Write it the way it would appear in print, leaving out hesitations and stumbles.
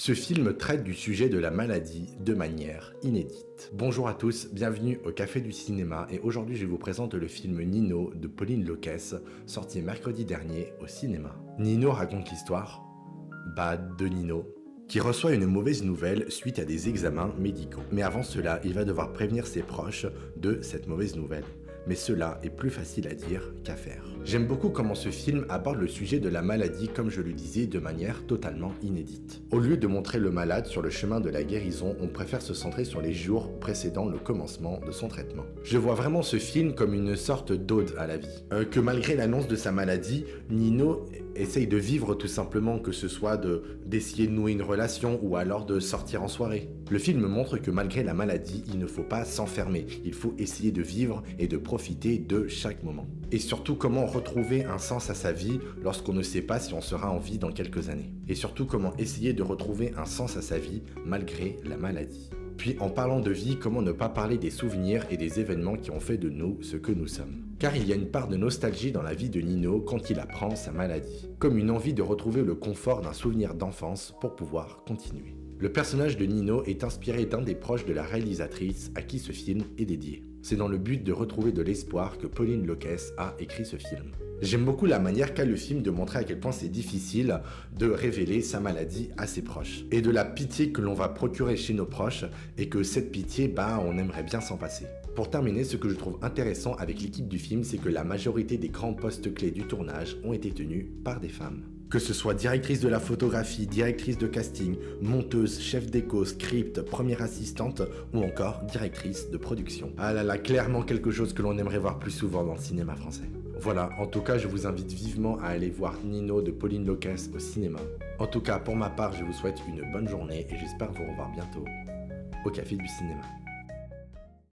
Ce film traite du sujet de la maladie de manière inédite. Bonjour à tous, bienvenue au Café du Cinéma et aujourd'hui je vous présente le film Nino de Pauline Loquès, sorti mercredi dernier au cinéma. Nino raconte l'histoire, de Nino, qui reçoit une mauvaise nouvelle suite à des examens médicaux. Mais avant cela, il va devoir prévenir ses proches de cette mauvaise nouvelle. Mais cela est plus facile à dire qu'à faire. J'aime beaucoup comment ce film aborde le sujet de la maladie, comme je le disais, de manière totalement inédite. Au lieu de montrer le malade sur le chemin de la guérison, on préfère se centrer sur les jours précédant le commencement de son traitement. Je vois vraiment ce film comme une sorte d'ode à la vie. Que malgré l'annonce de sa maladie, Nino essaye de vivre tout simplement, que ce soit d'essayer de nouer une relation ou alors de sortir en soirée. Le film montre que malgré la maladie, il ne faut pas s'enfermer, il faut essayer de vivre et de profiter de chaque moment. Et surtout comment retrouver un sens à sa vie lorsqu'on ne sait pas si on sera en vie dans quelques années. Et surtout comment essayer de retrouver un sens à sa vie malgré la maladie. Puis en parlant de vie, comment ne pas parler des souvenirs et des événements qui ont fait de nous ce que nous sommes. Car il y a une part de nostalgie dans la vie de Nino quand il apprend sa maladie. Comme une envie de retrouver le confort d'un souvenir d'enfance pour pouvoir continuer. Le personnage de Nino est inspiré d'un des proches de la réalisatrice à qui ce film est dédié. C'est dans le but de retrouver de l'espoir que Pauline Loquès a écrit ce film. J'aime beaucoup la manière qu'a le film de montrer à quel point c'est difficile de révéler sa maladie à ses proches. Et de la pitié que l'on va procurer chez nos proches et que cette pitié, on aimerait bien s'en passer. Pour terminer, ce que je trouve intéressant avec l'équipe du film, c'est que la majorité des grands postes clés du tournage ont été tenus par des femmes. Que ce soit directrice de la photographie, directrice de casting, monteuse, chef déco, script, première assistante ou encore directrice de production. Ah là là, clairement quelque chose que l'on aimerait voir plus souvent dans le cinéma français. Voilà, en tout cas, je vous invite vivement à aller voir Nino de Pauline Loquès au cinéma. En tout cas, pour ma part, je vous souhaite une bonne journée et j'espère vous revoir bientôt au Café du Cinéma.